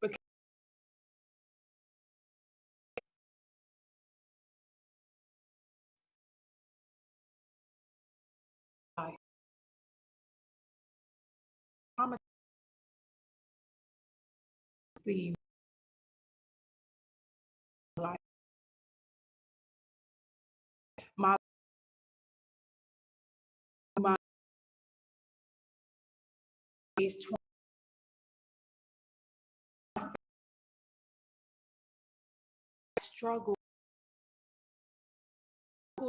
because I'm the life. My my age 20 struggled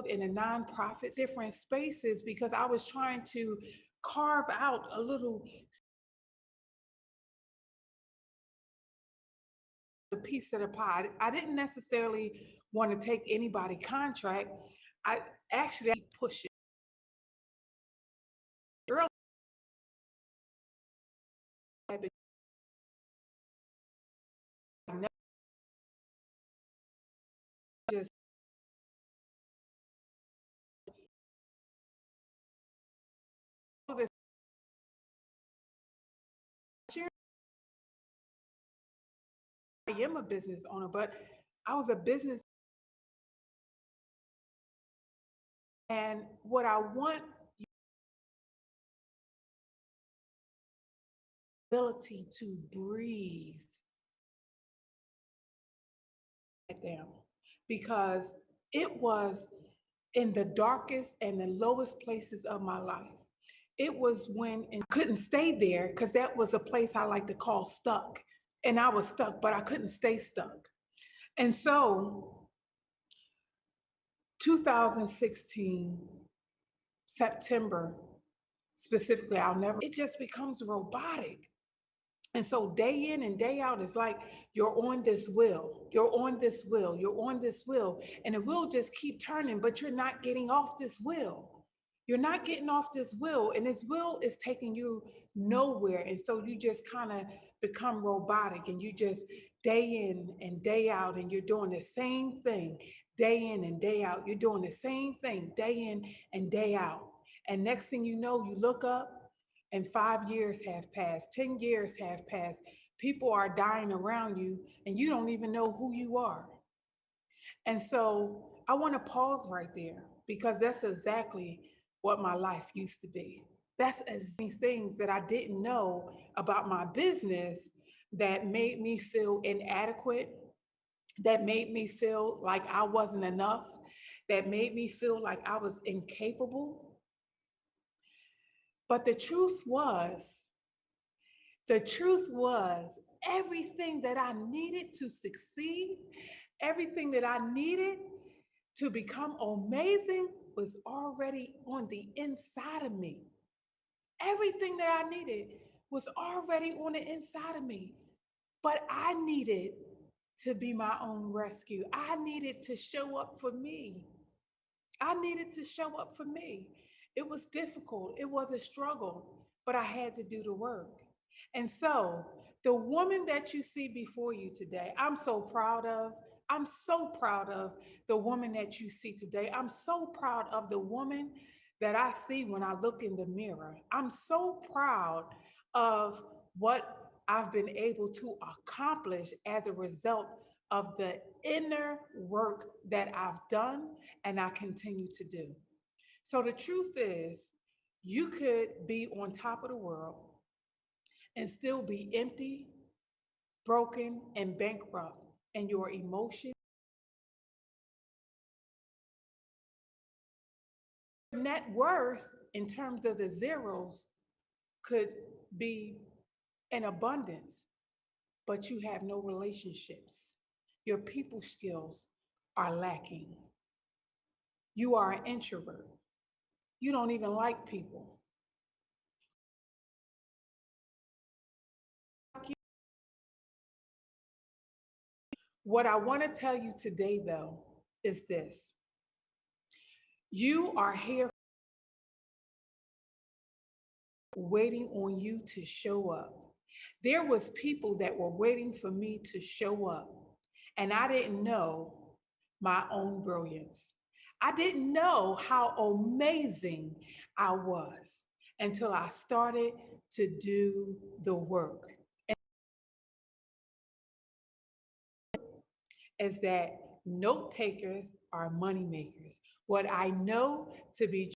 in a nonprofit, different spaces because I was trying to carve out a little piece of the pie. I didn't necessarily want to take anybody contract. I actually push it early. I never just I am a business owner, but I was a business, and what I want ability to breathe them because it was in the darkest and the lowest places of my life. It was when I couldn't stay there because that was a place I like to call stuck. And I was stuck, but I couldn't stay stuck. And so 2016, September, specifically, it just becomes robotic. And so day in and day out, it's like you're on this wheel, you're on this wheel, you're on this wheel, and the wheel just keep turning, but you're not getting off this wheel. You're not getting off this wheel, and this wheel is taking you nowhere. And so you just kind of become robotic and you just day in and day out, and you're doing the same thing day in and day out. You're doing the same thing day in and day out. And next thing you know, you look up and 5 years have passed, 10 years have passed. People are dying around you, and you don't even know who you are. And so I want to pause right there because that's exactly what my life used to be. That's things that I didn't know about my business that made me feel inadequate, that made me feel like I wasn't enough, that made me feel like I was incapable. But the truth was everything that I needed to succeed, everything that I needed to become amazing was already on the inside of me. Everything that I needed was already on the inside of me. But I needed to be my own rescue. I needed to show up for me. I needed to show up for me. It was difficult, it was a struggle, but I had to do the work. And so, the woman that you see before you today, I'm so proud of. I'm so proud of the woman that you see today. I'm so proud of the woman that I see when I look in the mirror. I'm so proud of what I've been able to accomplish as a result of the inner work that I've done and I continue to do. So the truth is, you could be on top of the world and still be empty, broken, and bankrupt, and your emotion, net worth in terms of the zeros could be in abundance, but you have no relationships. Your people skills are lacking. You are an introvert. You don't even like people. What I want to tell you today, though, is this: you are here waiting on you to show up. There was people that were waiting for me to show up, and I didn't know my own brilliance. I didn't know how amazing I was until I started to do the work. Is that note takers are money makers. What I know to be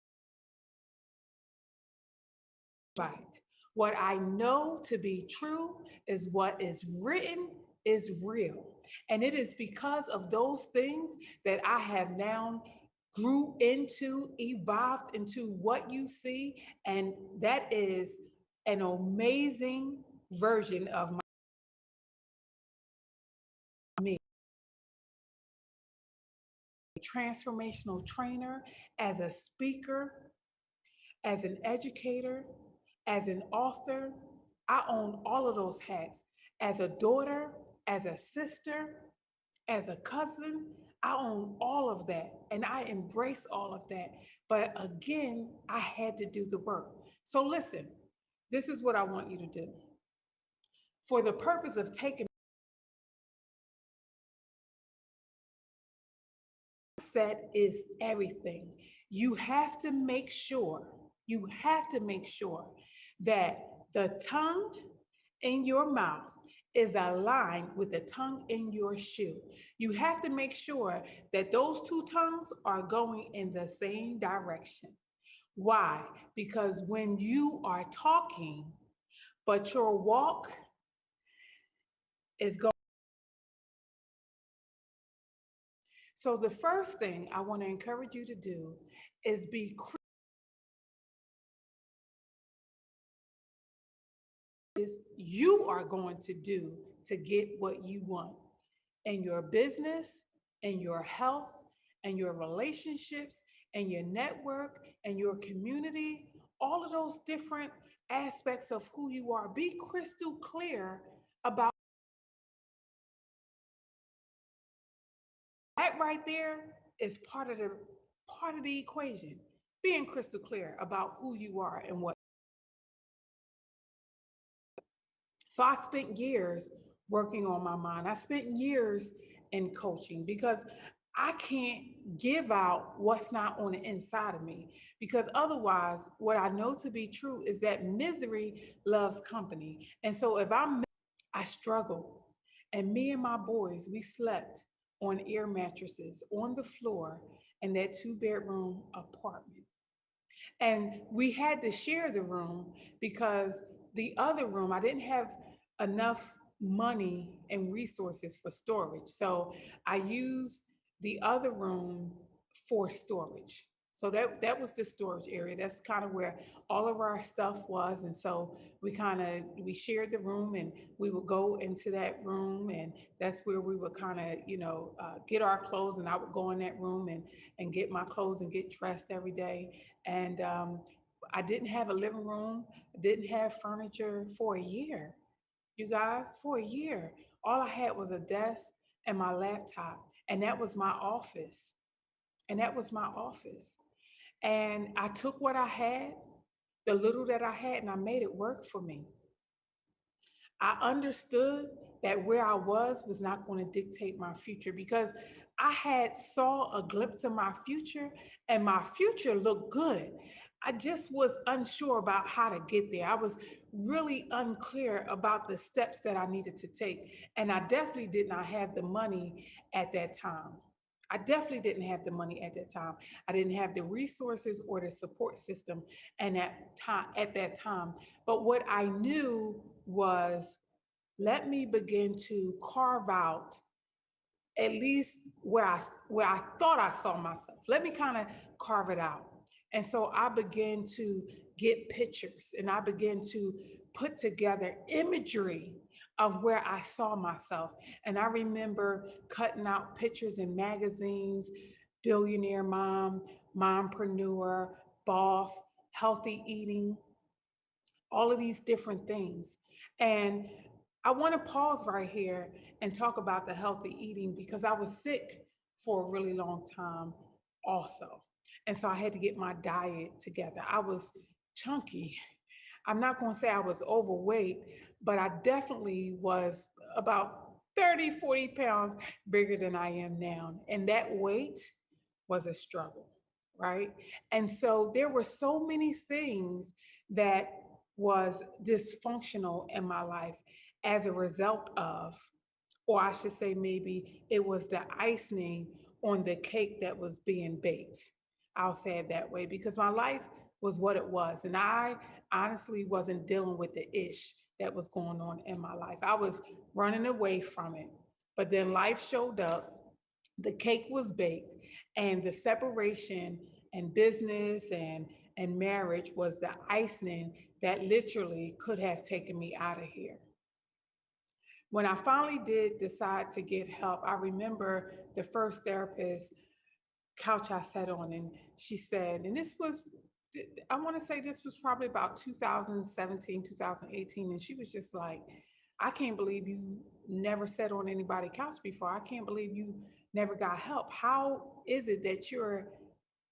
right. What I know to be true is what is written is real. And it is because of those things that I have now grew into, evolved into what you see. And that is an amazing version of me. Transformational trainer, as a speaker, as an educator, as an author. I own all of those hats. As a daughter, as a sister, as a cousin, I own all of that and I embrace all of that. But again, I had to do the work. So listen, this is what I want you to do. For the purpose of taking set is everything. You have to make sure, that the tongue in your mouth is aligned with the tongue in your shoe. You have to make sure that those two tongues are going in the same direction. Why? Because when you are talking, but your walk is going. So the first thing I want to encourage you to do is be you are going to do to get what you want in your business, in your health, and your relationships, and your network, and your community, all of those different aspects of who you are. Be crystal clear about that right there is part of the equation. Being crystal clear about who you are and what. So I spent years working on my mind. I spent years in coaching because I can't give out what's not on the inside of me. Because otherwise, what I know to be true is that misery loves company. And so I struggled. And me and my boys, we slept on air mattresses on the floor in that 2-bedroom apartment. And we had to share the room because the other room, I didn't have enough money and resources for storage. So I used the other room for storage. So that was the storage area. That's kind of where all of our stuff was. And so we shared the room and we would go into that room and that's where we would kind of, get our clothes and I would go in that room and get my clothes and get dressed every day. And I didn't have a living room, didn't have furniture for a year. You guys, for a year, all I had was a desk and my laptop, and that was my office. And that was my office. And I took what I had, the little that I had, and I made it work for me. I understood that where I was not going to dictate my future because I had saw a glimpse of my future and my future looked good. I just was unsure about how to get there. I was really unclear about the steps that I needed to take. And I definitely did not have the money at that time. I definitely didn't have the money at that time. I didn't have the resources or the support system and at that time. But what I knew was let me begin to carve out at least where I thought I saw myself. Let me kind of carve it out. And so I began to get pictures and I began to put together imagery of where I saw myself. And I remember cutting out pictures in magazines, billionaire mom, mompreneur, boss, healthy eating, all of these different things. And I want to pause right here and talk about the healthy eating because I was sick for a really long time also. And so I had to get my diet together. I was chunky. I'm not going to say I was overweight, but I definitely was about 30, 40 pounds bigger than I am now. And that weight was a struggle, right? And so there were so many things that was dysfunctional in my life as a result of, or I should say, maybe it was the icing on the cake that was being baked. I'll say it that way because my life was what it was. And I honestly wasn't dealing with the ish that was going on in my life. I was running away from it. But then life showed up, the cake was baked, and the separation and business and marriage was the icing that literally could have taken me out of here. When I finally did decide to get help, I remember the first therapist couch I sat on, and she said, and this was, I want to say this was probably about 2017, 2018, and she was just like, I can't believe you never sat on anybody's couch before. I can't believe you never got help. How is it that you're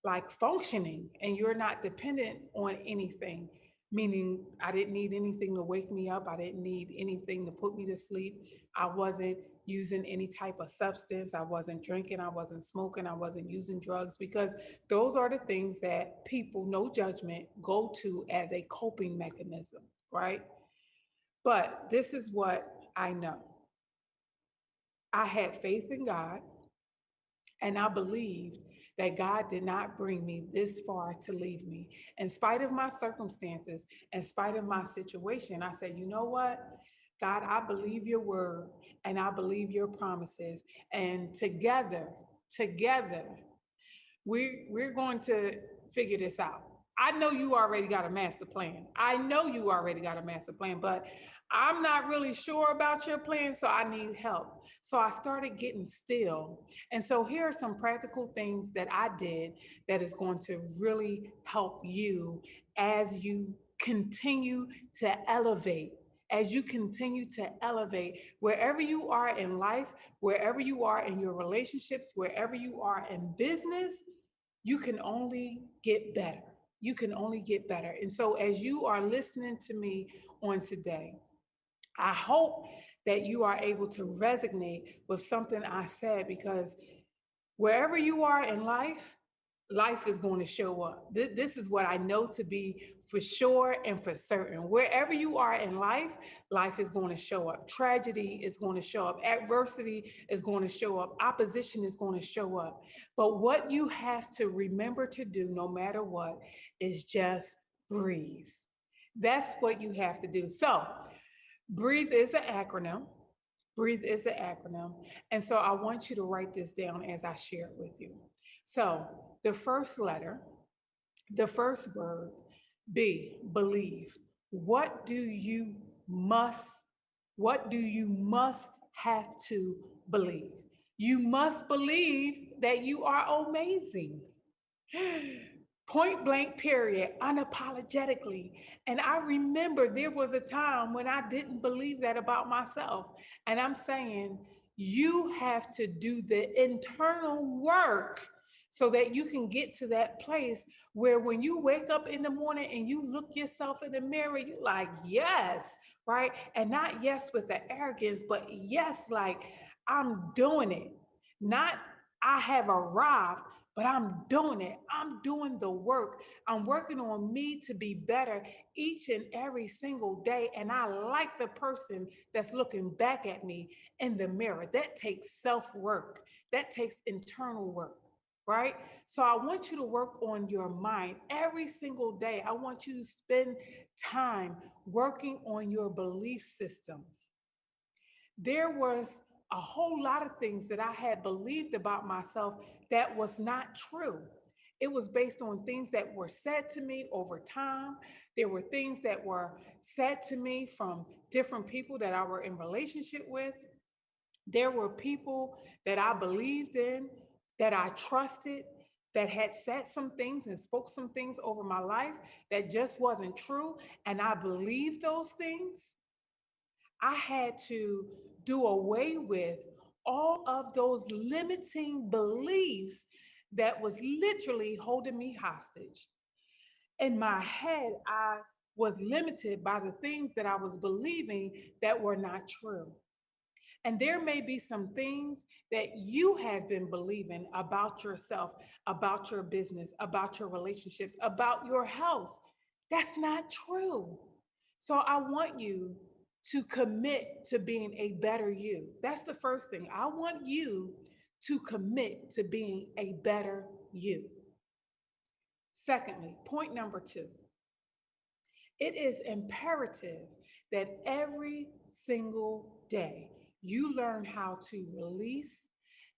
like functioning and you're not dependent on anything? Meaning, I didn't need anything to wake me up. I didn't need anything to put me to sleep. I wasn't using any type of substance. I wasn't drinking. I wasn't smoking. I wasn't using drugs because those are the things that people, no judgment, go to as a coping mechanism, right? But this is what I know. I had faith in God, and I believed that God did not bring me this far to leave me. In spite of my circumstances, in spite of my situation, I said, you know what? God, I believe your word and I believe your promises. And together, we're going to figure this out. I know you already got a master plan. I know you already got a master plan, but I'm not really sure about your plan, so I need help. So I started getting still. And so here are some practical things that I did that is going to really help you as you continue to elevate. As you continue to elevate, wherever you are in life, wherever you are in your relationships, wherever you are in business, you can only get better. You can only get better. And so, as you are listening to me on today, I hope that you are able to resonate with something I said because wherever you are in life, life is going to show up. This is what I know to be for sure and for certain. Wherever you are in life, life is going to show up. Tragedy is going to show up. Adversity is going to show up. Opposition is going to show up. But what you have to remember to do, no matter what, is just breathe. That's what you have to do. So, breathe is an acronym. Breathe is an acronym. And so I want you to write this down as I share it with you. So the first letter, the first word, B, believe. What do you must, what do you must have to believe? You must believe that you are amazing. Point blank, period, unapologetically. And I remember there was a time when I didn't believe that about myself. And I'm saying you have to do the internal work so that you can get to that place where when you wake up in the morning and you look yourself in the mirror, you like, yes, right? And not yes with the arrogance, but yes, like I'm doing it. Not I have arrived, but I'm doing it. I'm doing the work. I'm working on me to be better each and every single day. And I like the person that's looking back at me in the mirror. That takes self work, that takes internal work, right? So I want you to work on your mind every single day. I want you to spend time working on your belief systems. There was a whole lot of things that I had believed about myself that was not true. It was based on things that were said to me over time. There were things that were said to me from different people that I were in relationship with. There were people that I believed in, that I trusted, that had said some things and spoke some things over my life that just wasn't true. And I believed those things. I had to do away with all of those limiting beliefs that was literally holding me hostage. In my head, I was limited by the things that I was believing that were not true. And there may be some things that you have been believing about yourself, about your business, about your relationships, about your health. That's not true. So I want you to commit to being a better you. That's the first thing. I want you to commit to being a better you. Secondly, point number two, it is imperative that every single day you learn how to release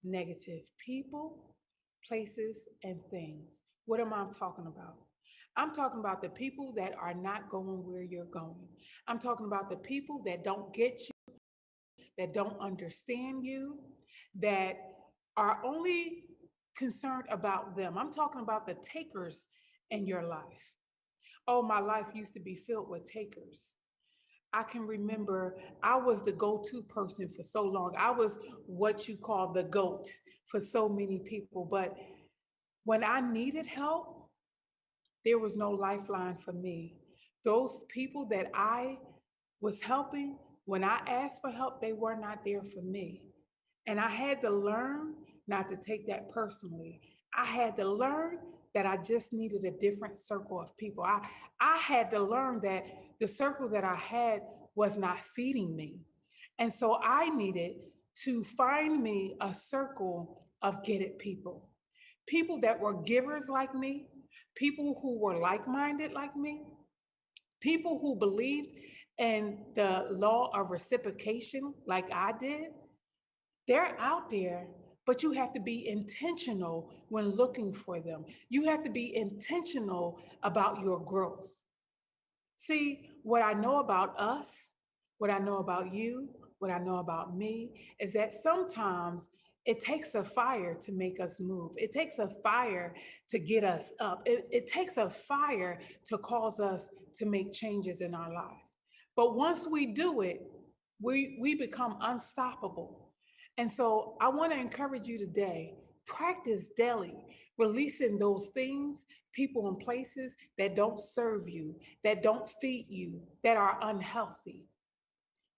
negative people, places, and things. What am I talking about? I'm talking about the people that are not going where you're going. I'm talking about the people that don't get you, that don't understand you, that are only concerned about them. I'm talking about the takers in your life. Oh, my life used to be filled with takers. I can remember I was the go to person for so long. I was what you call the GOAT for so many people. But when I needed help, there was no lifeline for me. Those people that I was helping, when I asked for help, they were not there for me. And I had to learn not to take that personally. I had to learn that I just needed a different circle of people. I had to learn that the circle that I had was not feeding me. And so I needed to find me a circle of get it people, people that were givers like me, people who were like minded like me, people who believed in the law of reciprocation like I did. They're out there, but you have to be intentional when looking for them. You have to be intentional about your growth. See, what I know about us, what I know about you, what I know about me is that sometimes it takes a fire to make us move. It takes a fire to get us up. It takes a fire to cause us to make changes in our life. But once we do it, we become unstoppable. And so I want to encourage you today, practice daily, releasing those things, people, and places that don't serve you, that don't feed you, that are unhealthy.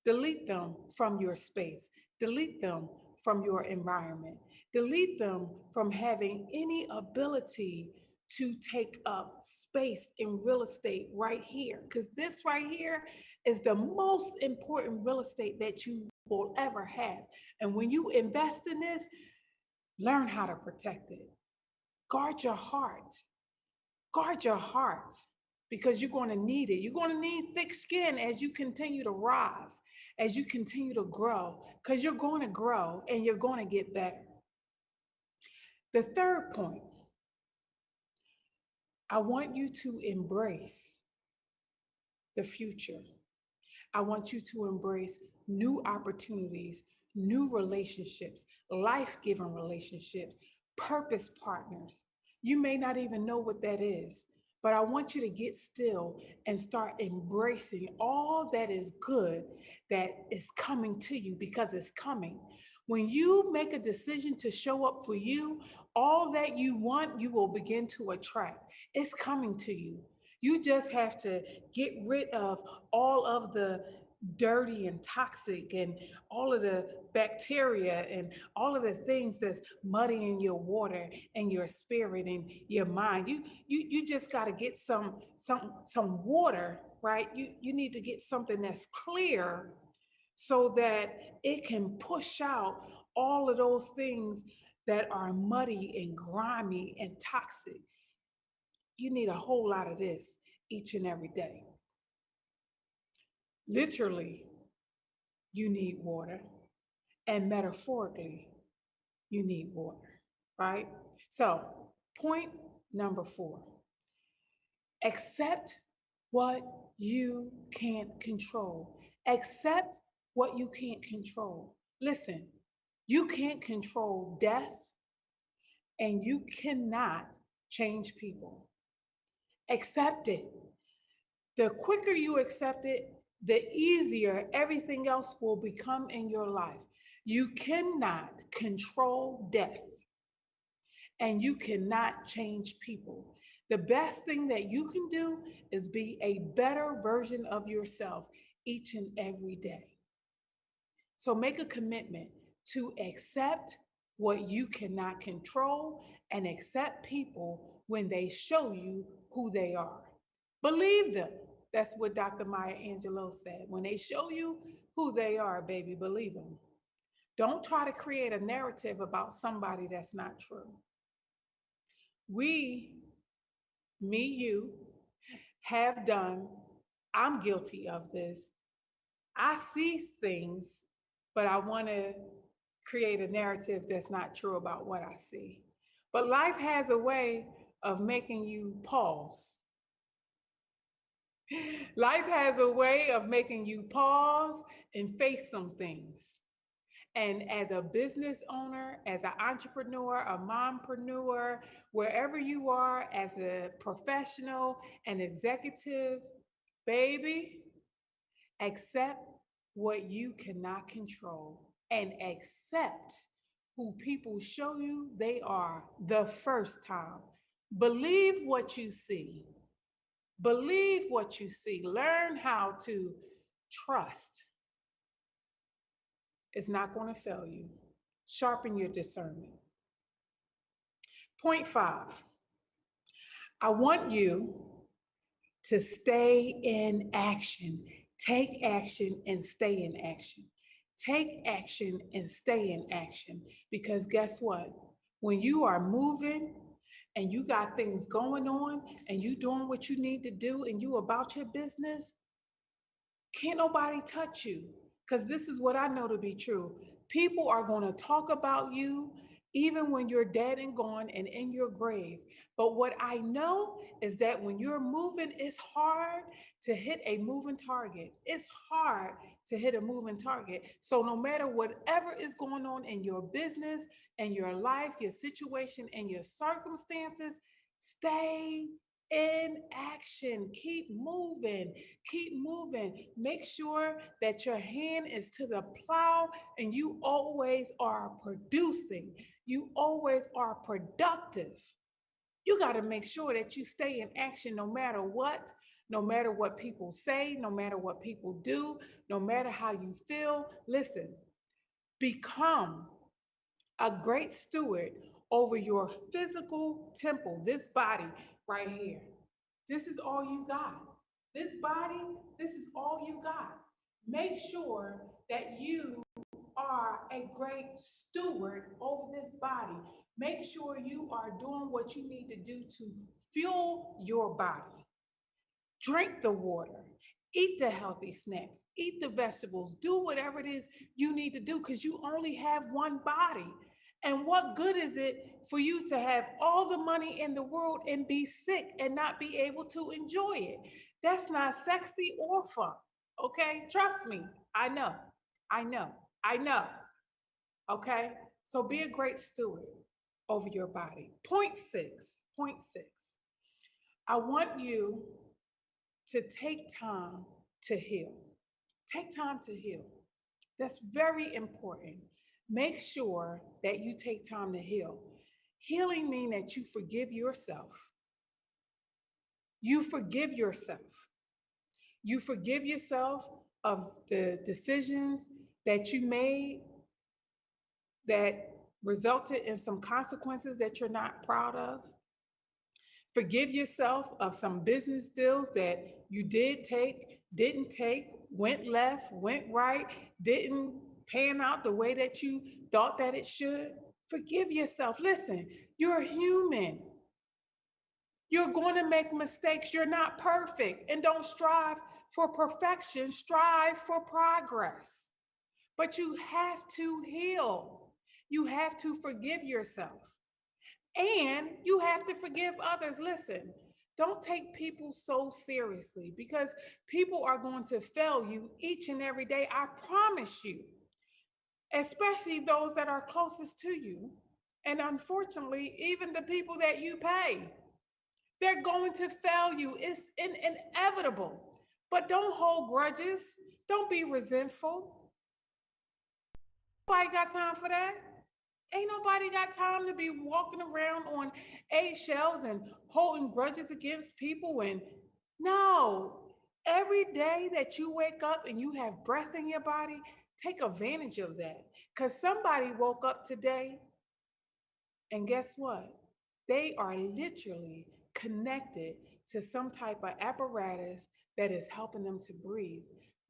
Delete them from your space, delete them from your environment, delete them from having any ability to take up space in real estate right here. Because this right here is the most important real estate that you will ever have. And when you invest in this, learn how to protect it. Guard your heart. Guard your heart because you're going to need it. You're going to need thick skin as you continue to rise, as you continue to grow, because you're going to grow and you're going to get better. The third point, I want you to embrace the future. I want you to embrace new opportunities, new relationships, life giving relationships, purpose partners. You may not even know what that is, but I want you to get still and start embracing all that is good that is coming to you because it's coming. When you make a decision to show up for you, all that you want, you will begin to attract. It's coming to you. You just have to get rid of all of the dirty and toxic and all of the bacteria and all of the things that's muddying your water and your spirit and your mind. You just got to get some water, right? You need to get something that's clear so that it can push out all of those things that are muddy and grimy and toxic. You need a whole lot of this each and every day. Literally, you need water, and metaphorically, you need water, right? So, point number four, accept what you can't control. Accept what you can't control. Listen, you can't control death and you cannot change people. Accept it. The quicker you accept it, the easier everything else will become in your life. You cannot control death and you cannot change people. The best thing that you can do is be a better version of yourself each and every day. So make a commitment to accept what you cannot control and accept people when they show you who they are. Believe them. That's what Dr. Maya Angelou said. When they show you who they are, baby, believe them. Don't try to create a narrative about somebody that's not true. We, me, you, have done, I'm guilty of this. I see things, but I want to create a narrative that's not true about what I see. But life has a way of making you pause. Life has a way of making you pause and face some things. And as a business owner, as an entrepreneur, a mompreneur, wherever you are, as a professional, an executive, baby, accept what you cannot control and accept who people show you they are the first time. Believe what you see. Believe what you see. Learn how to trust. It's not going to fail you. Sharpen your discernment. Point 5, I want you to stay in action. Take action and stay in action. Take action and stay in action. Because guess what? When you are moving and you got things going on and you doing what you need to do and you about your business, can't nobody touch you. Because this is what I know to be true. People are going to talk about you even when you're dead and gone and in your grave. But what I know is that when you're moving, it's hard to hit a moving target. It's hard to hit a moving target. So no matter whatever is going on in your business and your life, your situation and your circumstances, stay in action. Keep moving. Keep moving. Make sure that your hand is to the plow and you always are producing. You always are productive. You got to make sure that you stay in action no matter what people say, no matter what people do, no matter how you feel. Listen, become a great steward over your physical temple, this body right here. This is all you got. This body, this is all you got. Make sure that you are a great steward over this body. Make sure you are doing what you need to do to fuel your body. Drink the water, eat the healthy snacks, eat the vegetables, do whatever it is you need to do because you only have one body. And what good is it for you to have all the money in the world and be sick and not be able to enjoy it? That's not sexy or fun. Okay? Trust me. I know. I know. I know. Okay? So be a great steward over your body. Point six. I want you to take time to heal. Take time to heal. That's very important. Make sure that you take time to heal. Healing means that you forgive yourself. You forgive yourself. You forgive yourself of the decisions that you made that resulted in some consequences that you're not proud of. Forgive yourself of some business deals that you did take, didn't take, went left, went right, didn't pan out the way that you thought that it should. Forgive yourself. Listen, you're human. You're going to make mistakes. You're not perfect. And don't strive for perfection, strive for progress. But you have to heal. You have to forgive yourself. And you have to forgive others. Listen, don't take people so seriously because people are going to fail you each and every day. I promise you, especially those that are closest to you. And unfortunately, even the people that you pay, they're going to fail you. It's inevitable. But don't hold grudges. Don't be resentful. Nobody got time for that. Ain't nobody got time to be walking around on eggshells and holding grudges against people. And no, every day that you wake up and you have breath in your body, take advantage of that. Because somebody woke up today and guess what? They are literally connected to some type of apparatus that is helping them to breathe.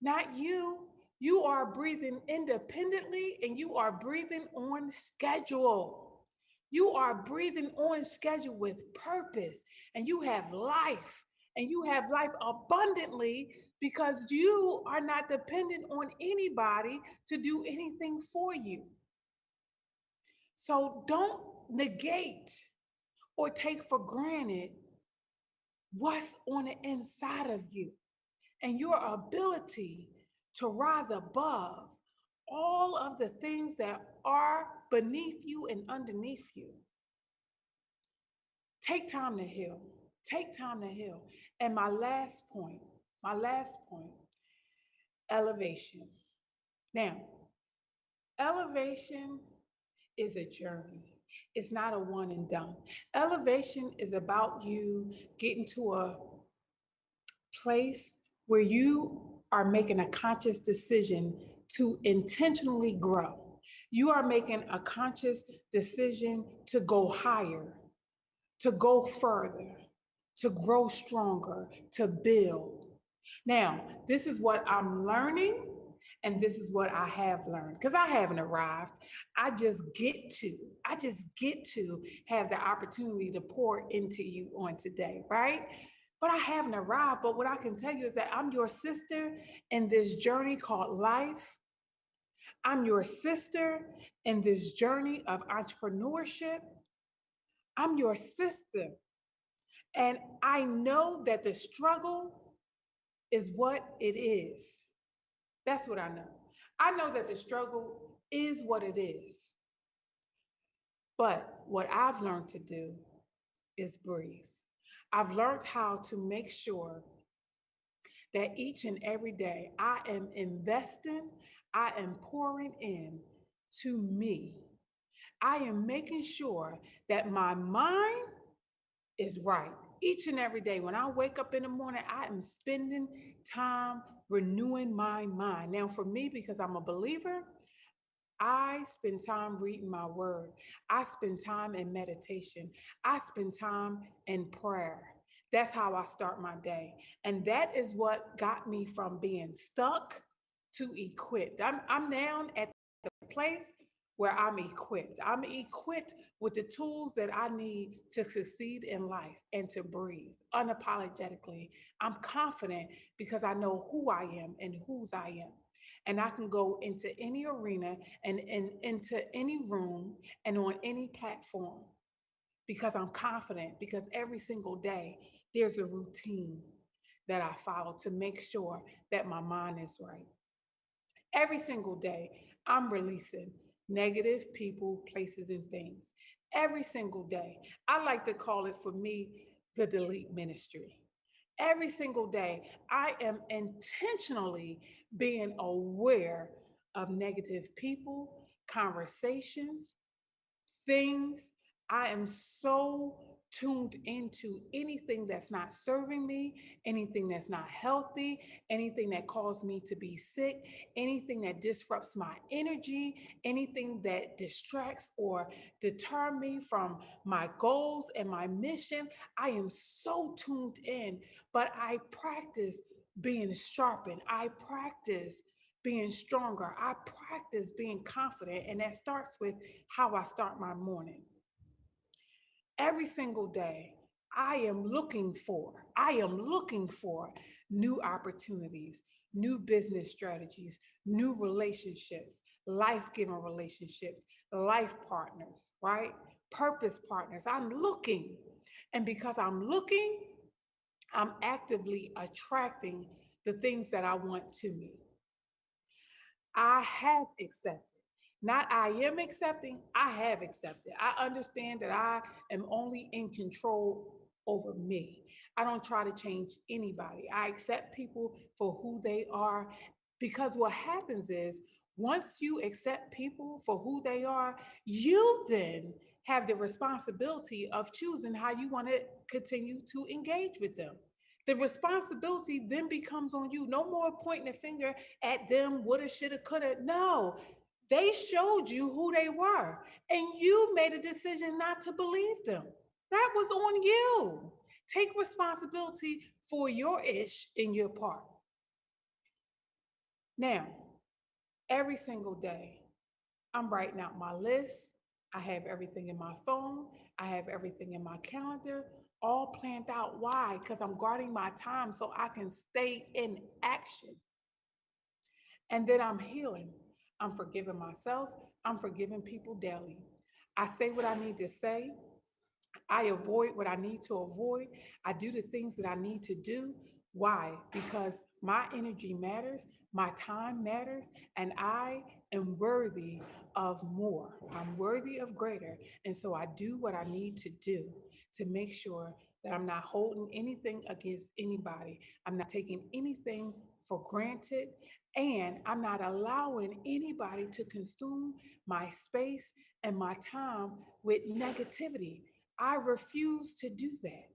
Not you. You are breathing independently and you are breathing on schedule. You are breathing on schedule with purpose, and you have life, and you have life abundantly because you are not dependent on anybody to do anything for you. So don't negate or take for granted what's on the inside of you and your ability to rise above all of the things that are beneath you and underneath you. Take time to heal. Take time to heal. And my last point, elevation. Now, elevation is a journey. It's not a one and done. Elevation is about you getting to a place where you are making a conscious decision to intentionally grow. You are making a conscious decision to go higher, to go further, to grow stronger, to build. Now, this is what I'm learning, and this is what I have learned because I haven't arrived. I just get to have the opportunity to pour into you on today, right? But I haven't arrived. But what I can tell you is that I'm your sister in this journey called life. I'm your sister in this journey of entrepreneurship. I'm your sister. And I know that the struggle is what it is. That's what I know. I know that the struggle is what it is. But what I've learned to do is breathe. I've learned how to make sure that each and every day I am investing, I am pouring in to me. I am making sure that my mind is right. Each and every day, when I wake up in the morning, I am spending time renewing my mind. Now, for me, because I'm a believer, I spend time reading my word. I spend time in meditation. I spend time in prayer. That's how I start my day. And that is what got me from being stuck to equipped. I'm now at the place where I'm equipped. I'm equipped with the tools that I need to succeed in life and to breathe unapologetically. I'm confident because I know who I am and whose I am. And I can go into any arena and into any room and on any platform because I'm confident, because every single day there's a routine that I follow to make sure that my mind is right. Every single day, I'm releasing negative people, places, and things. Every single day. I like to call it for me the delete ministry. Every single day, I am intentionally being aware of negative people, conversations, things. I am so tuned into anything that's not serving me, anything that's not healthy, anything that causes me to be sick, anything that disrupts my energy, anything that distracts or deter me from my goals and my mission. I am so tuned in, but I practice being sharpened. I practice being stronger. I practice being confident, and that starts with how I start my morning. Every single day, I am looking for new opportunities, new business strategies, new relationships, life-giving relationships, life partners, right? Purpose partners. I'm looking. And because I'm looking, I'm actively attracting the things that I want to me. I have accepted. Not I am accepting, I have accepted. I understand that I am only in control over me. I don't try to change anybody. I accept people for who they are because what happens is once you accept people for who they are, you then have the responsibility of choosing how you want to continue to engage with them. The responsibility then becomes on you. No more pointing the finger at them, woulda, shoulda, coulda. No, they showed you who they were, and you made a decision not to believe them. That was on you. Take responsibility for your ish in your part. Now, every single day, I'm writing out my list. I have everything in my phone. I have everything in my calendar, all planned out. Why? Because I'm guarding my time so I can stay in action. And then I'm healing. I'm forgiving myself. I'm forgiving people daily. I say what I need to say. I avoid what I need to avoid. I do the things that I need to do. Why? Because my energy matters, my time matters, and I am worthy of more. I'm worthy of greater. And so I do what I need to do to make sure that I'm not holding anything against anybody. I'm not taking anything for granted. And I'm not allowing anybody to consume my space and my time with negativity. I refuse to do that.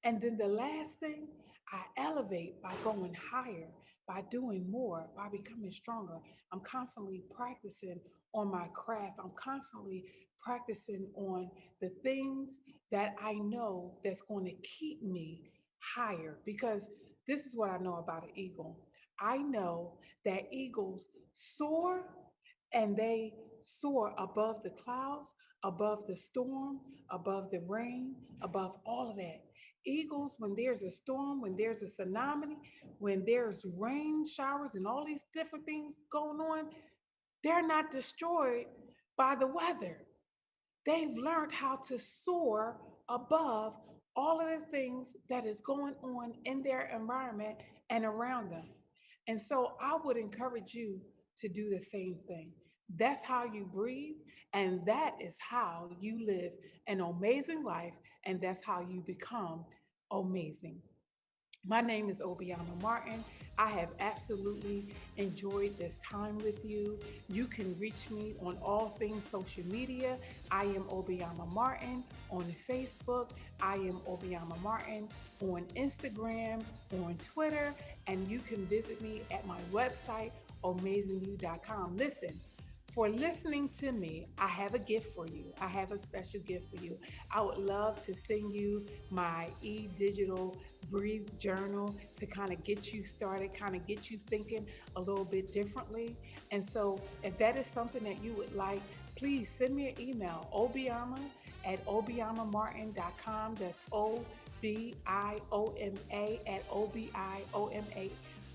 And then the last thing, I elevate by going higher, by doing more, by becoming stronger. I'm constantly practicing on my craft. I'm constantly practicing on the things that I know that's going to keep me higher because this is what I know about an eagle. I know that eagles soar and they soar above the clouds, above the storm, above the rain, above all of that. Eagles, when there's a storm, when there's a tsunami, when there's rain showers and all these different things going on, they're not destroyed by the weather. They've learned how to soar above all of the things that is going on in their environment and around them. And so I would encourage you to do the same thing. That's how you breathe, and that is how you live an amazing life, and that's how you become amazing. My name is Obiama Martin. I have absolutely enjoyed this time with you. You can reach me on all things social media. I am Obiama Martin on Facebook. I am Obiama Martin on Instagram, on Twitter, and you can visit me at my website, amazingyou.com. Listen, for listening to me, I have a gift for you. I have a special gift for you. I would love to send you my digital breathe journal to kind of get you started, kind of get you thinking a little bit differently. And so if that is something that you would like, please send me an email, obiama at obiamamartin.com. That's OBIOMA at OBIOMA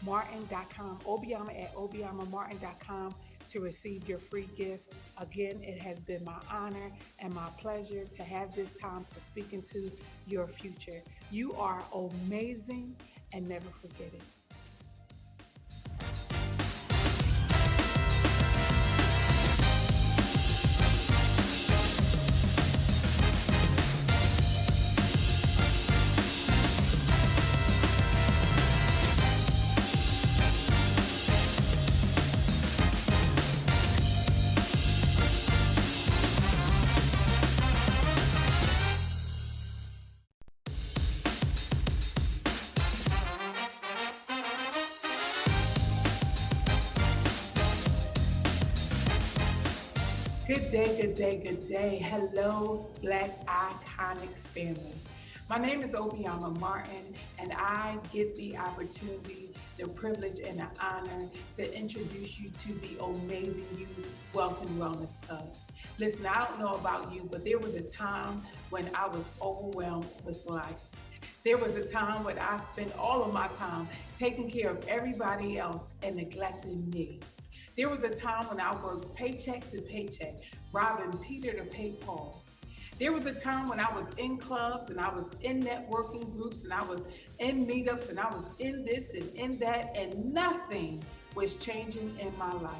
Martin.com, Obiama at ObiamaMartin.com to receive your free gift. Again, it has been my honor and my pleasure to have this time to speak into your future. You are amazing and never forget it. Good day, good day, good day. Hello, Black Iconic family. My name is Obiama Martin, and I get the opportunity, the privilege, and the honor to introduce you to the Amazing You Wealth and Wellness Club. Listen, I don't know about you, but there was a time when I was overwhelmed with life. There was a time when I spent all of my time taking care of everybody else and neglecting me. There was a time when I worked paycheck to paycheck, robbing Peter to pay Paul. There was a time when I was in clubs and I was in networking groups and I was in meetups and I was in this and in that, and nothing was changing in my life.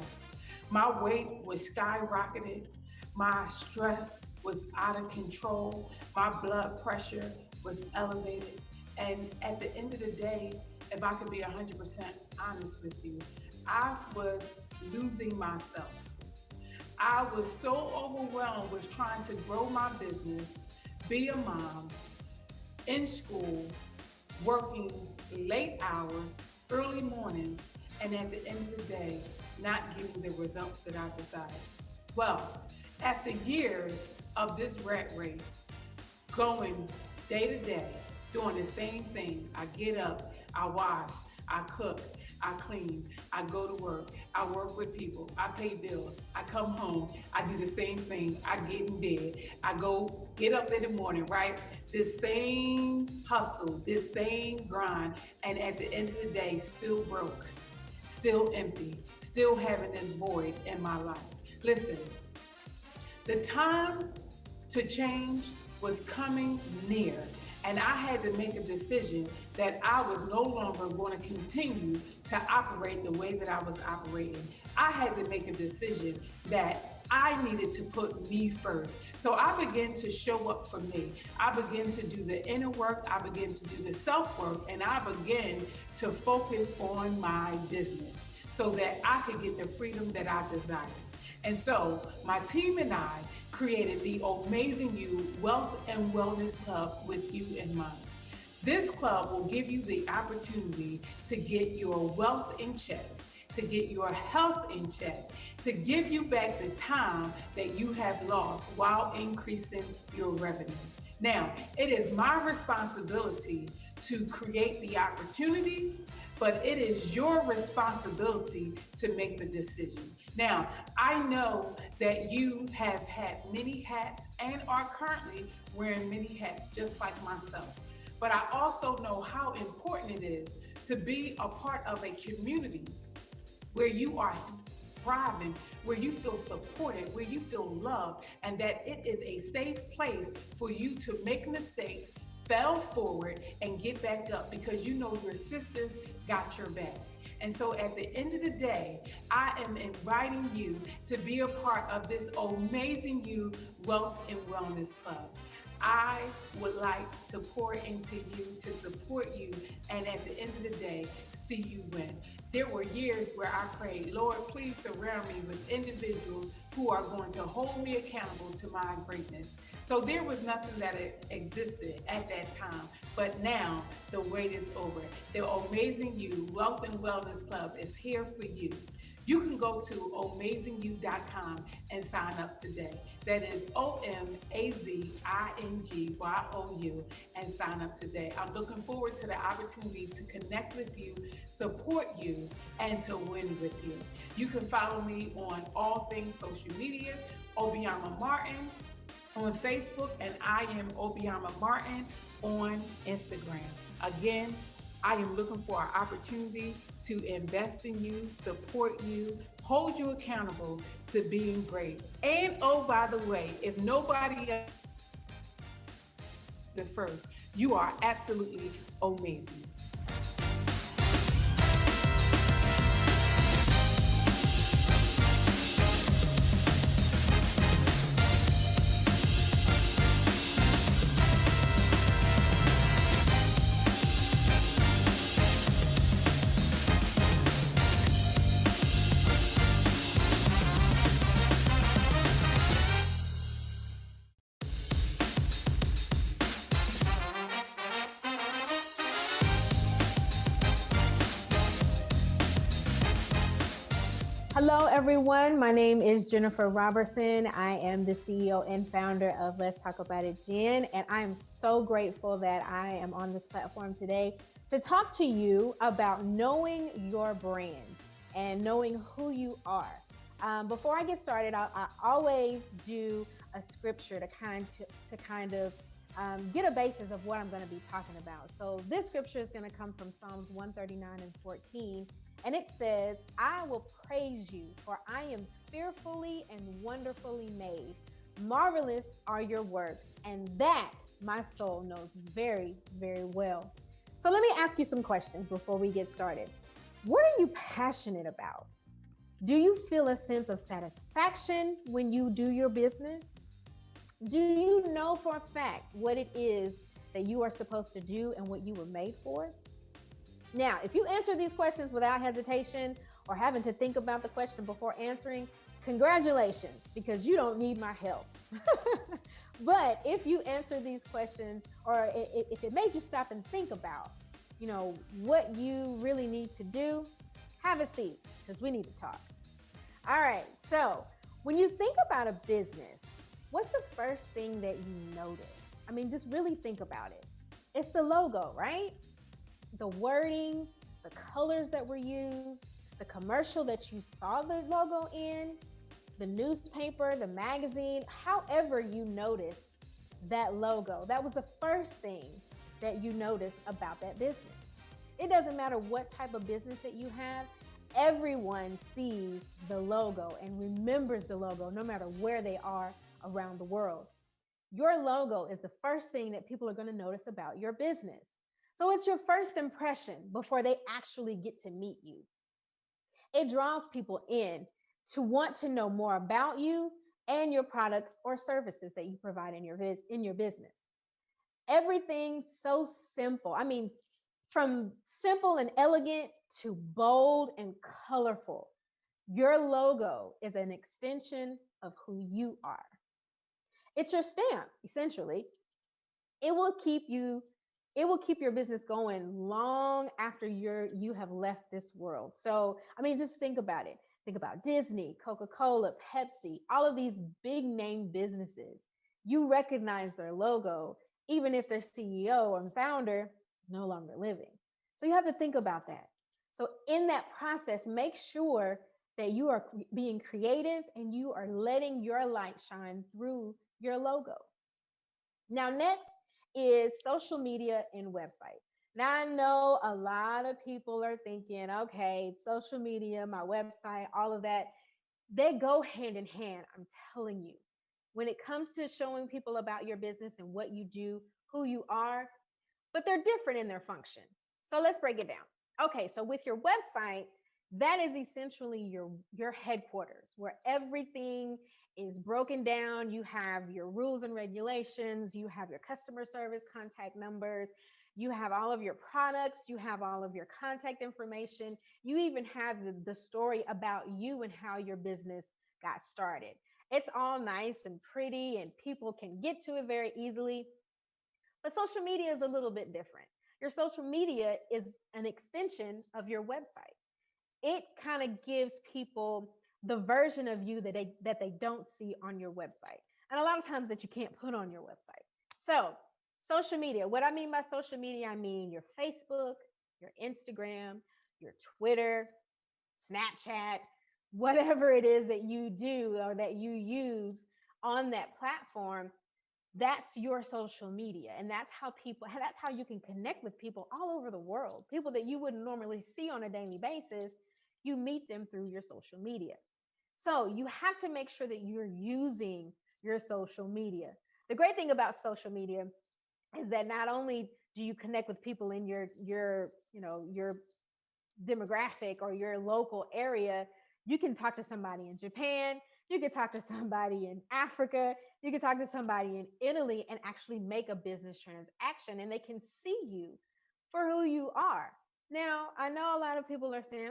My weight was skyrocketed. My stress was out of control. My blood pressure was elevated. And at the end of the day, if I could be 100% honest with you, I was losing myself. I was so overwhelmed with trying to grow my business, be a mom, in school, working late hours, early mornings, and at the end of the day, not getting the results that I desired. Well, after years of this rat race, going day to day, doing the same thing. I get up, I wash, I cook, I clean, I go to work, I work with people, I pay bills, I come home, I do the same thing, I get in bed, I go get up in the morning, right? This same hustle, this same grind, and at the end of the day, still broke, still empty, still having this void in my life. Listen, the time to change was coming near, and I had to make a decision that I was no longer going to continue to operate the way that I was operating. I had to make a decision that I needed to put me first. So I began to show up for me. I began to do the inner work, I began to do the self work, and I began to focus on my business so that I could get the freedom that I desired. And so my team and I created the Amazing You Wealth and Wellness Club with you in mind. This club will give you the opportunity to get your wealth in check, to get your health in check, to give you back the time that you have lost while increasing your revenue. Now, it is my responsibility to create the opportunity, but it is your responsibility to make the decision. Now, I know that you have had many hats and are currently wearing many hats just like myself. But I also know how important it is to be a part of a community where you are thriving, where you feel supported, where you feel loved, and that it is a safe place for you to make mistakes, fail forward, and get back up because you know your sisters got your back. And so at the end of the day, I am inviting you to be a part of this Amazing You Wealth and Wellness Club. I would like to pour into you, to support you, and at the end of the day, see you win. There were years where I prayed, Lord, please surround me with individuals who are going to hold me accountable to my greatness. So there was nothing that existed at that time, but now the wait is over. The Amazing You Wealth and Wellness Club is here for you. You can go to amazingyou.com and sign up today. That is OMAZINGYOU and sign up today. I'm looking forward to the opportunity to connect with you, support you, and to win with you. You can follow me on all things social media, Obiama Martin on Facebook, and I am Obiama Martin on Instagram. Again, I am looking for an opportunity to invest in you, support you, hold you accountable to being great. And oh, by the way, if nobody else the first, you are absolutely amazing. Hello, everyone. My name is Jennifer Robertson. I am the CEO and founder of Let's Talk About It Jen, and I am so grateful that I am on this platform today to talk to you about knowing your brand and knowing who you are. Before I get started, I always do a scripture to kind of get a basis of what I'm going to be talking about. So this scripture is going to come from Psalms 139:14. And it says, I will praise you, for I am fearfully and wonderfully made. Marvelous are your works, and that my soul knows very, very well. So let me ask you some questions before we get started. What are you passionate about? Do you feel a sense of satisfaction when you do your business? Do you know for a fact what it is that you are supposed to do and what you were made for? Now, if you answer these questions without hesitation or having to think about the question before answering, congratulations, because you don't need my help. But if you answer these questions, or if it made you stop and think about, what you really need to do, have a seat, because we need to talk. All right, so when you think about a business, what's the first thing that you notice? I mean, just really think about it. It's the logo, right? The wording, the colors that were used, the commercial that you saw the logo in, the newspaper, the magazine, however you noticed that logo. That was the first thing that you noticed about that business. It doesn't matter what type of business that you have, everyone sees the logo and remembers the logo no matter where they are around the world. Your logo is the first thing that people are going to notice about your business. So it's your first impression before they actually get to meet you. It draws people in to want to know more about you and your products or services that you provide in your business. Everything so simple. I mean, from simple and elegant to bold and colorful. Your logo is an extension of who you are. It's your stamp, essentially. It will keep you it will keep your business going long after you have left this world. So, I mean, just think about it. Think about Disney, Coca-Cola, Pepsi, all of these big name businesses. You recognize their logo even if their CEO and founder is no longer living. So you have to think about that. So in that process, make sure that you are being creative and you are letting your light shine through your logo. Now, next is social media and website. Now, I know a lot of people are thinking, okay, social media, my website, all of that, they go hand in hand. I'm telling you, when it comes to showing people about your business and what you do, who you are, but they're different in their function. So let's break it down. Okay, so with your website, that is essentially your headquarters where everything is broken down. You have your rules and regulations, you have your customer service contact numbers, you have all of your products, you have all of your contact information, you even have the story about you and how your business got started. It's all nice and pretty and people can get to it very easily. But social media is a little bit different. Your social media is an extension of your website. It kind of gives people the version of you that they don't see on your website. And a lot of times that you can't put on your website. So, social media, what I mean by social media, I mean your Facebook, your Instagram, your Twitter, Snapchat, whatever it is that you do or that you use on that platform, that's your social media. And that's how you can connect with people all over the world. People that you wouldn't normally see on a daily basis, you meet them through your social media. So you have to make sure that you're using your social media. The great thing about social media is that not only do you connect with people in your demographic or your local area, you can talk to somebody in Japan, you can talk to somebody in Africa, you can talk to somebody in Italy and actually make a business transaction and they can see you for who you are. Now, I know a lot of people are saying,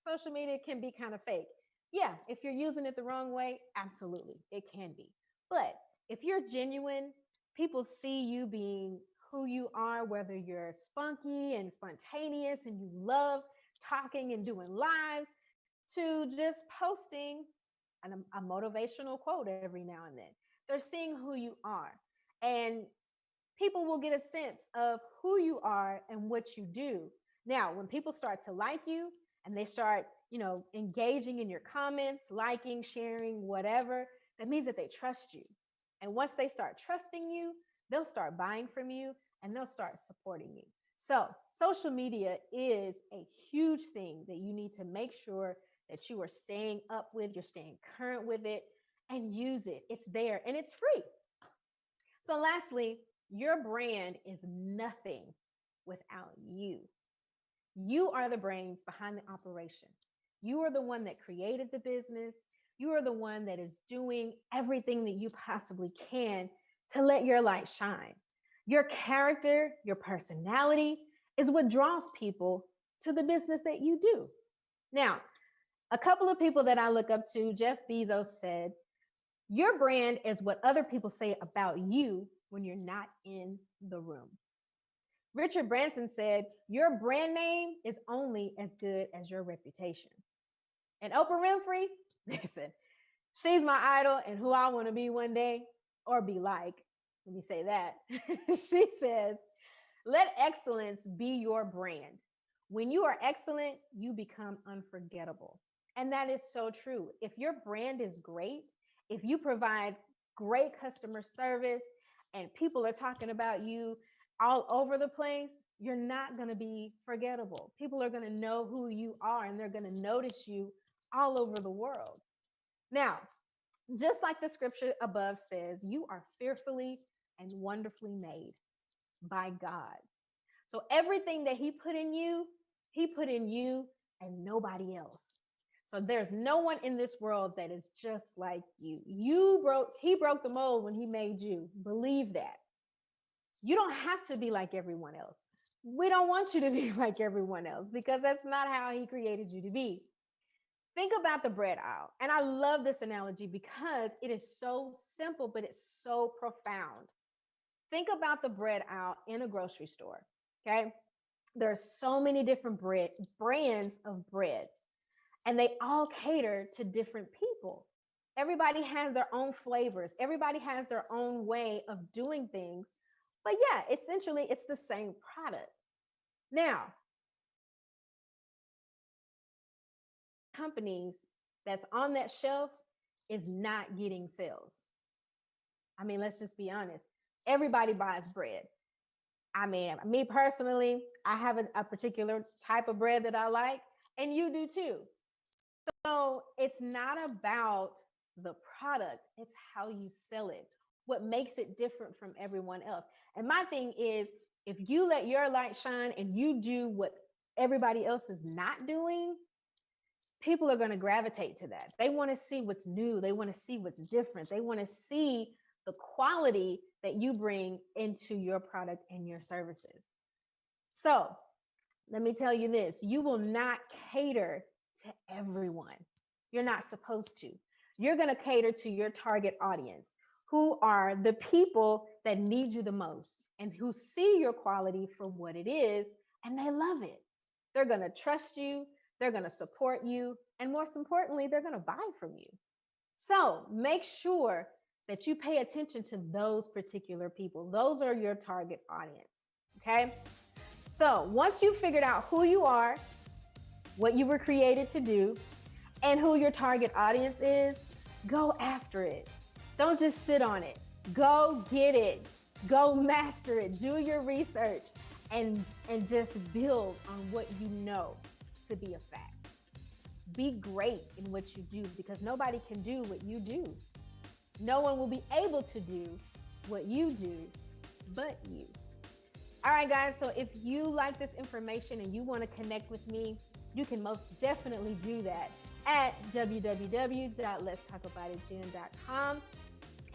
social media can be kind of fake. Yeah, if you're using it the wrong way, absolutely, it can be. But if you're genuine, people see you being who you are, whether you're spunky and spontaneous and you love talking and doing lives, to just posting a motivational quote every now and then. They're seeing who you are. And people will get a sense of who you are and what you do. Now, when people start to like you and they start, engaging in your comments, liking, sharing, whatever, that means that they trust you. And once they start trusting you, they'll start buying from you and they'll start supporting you. So, social media is a huge thing that you need to make sure that you are staying up with, you're staying current with it, and use it. It's there and it's free. So, lastly, your brand is nothing without you. You are the brains behind the operation. You are the one that created the business. You are the one that is doing everything that you possibly can to let your light shine. Your character, your personality is what draws people to the business that you do. Now, a couple of people that I look up to, Jeff Bezos said, your brand is what other people say about you when you're not in the room. Richard Branson said, your brand name is only as good as your reputation. And Oprah Winfrey, listen, she's my idol and who I want to be one day or be like. Let me say that. She says, Let excellence be your brand. When you are excellent, you become unforgettable. And that is so true. If your brand is great, if you provide great customer service and people are talking about you all over the place, you're not going to be forgettable. People are going to know who you are and they're going to notice you all over the world. Now, just like the scripture above says, you are fearfully and wonderfully made by God. So everything that he put in you and nobody else. So there's no one in this world that is just like you. He broke the mold when he made you. Believe that. You don't have to be like everyone else. We don't want you to be like everyone else because that's not how he created you to be. Think about the bread aisle. And I love this analogy because it is so simple, but it's so profound. Think about the bread aisle in a grocery store. Okay. There are so many different brands of bread, and they all cater to different people. Everybody has their own flavors. Everybody has their own way of doing things. But yeah, essentially, it's the same product. Now, companies that's on that shelf is not getting sales. I mean, let's just be honest. Everybody buys bread. I mean, me personally, I have a particular type of bread that I like, and you do too. So it's not about the product, it's how you sell it, what makes it different from everyone else. And my thing is, if you let your light shine and you do what everybody else is not doing, people are going to gravitate to that. They want to see what's new. They want to see what's different. They want to see the quality that you bring into your product and your services. So let me tell you this, you will not cater to everyone. You're not supposed to. You're going to cater to your target audience, who are the people that need you the most and who see your quality for what it is, and they love it. They're going to trust you. They're going to support you. And most importantly, they're going to buy from you. So make sure that you pay attention to those particular people. Those are your target audience. Okay. So once you've figured out who you are, what you were created to do, and who your target audience is, go after it. Don't just sit on it. Go get it. Go master it. Do your research and just build on what you know to be a fact. Be great in what you do because nobody can do what you do. No one will be able to do what you do but you. All right, guys, so if you like this information and you want to connect with me, you can most definitely do that at www.letstalkaboutitjen.com.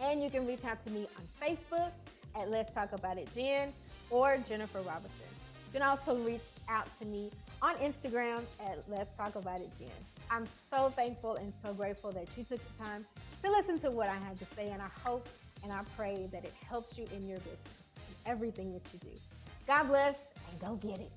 And you can reach out to me on Facebook at Let's Talk About It Jen or Jennifer Robertson. You can also reach out to me on Instagram at Let's Talk About It Jen. I'm so thankful and so grateful that you took the time to listen to what I had to say, and I hope and I pray that it helps you in your business and everything that you do. God bless and go get it.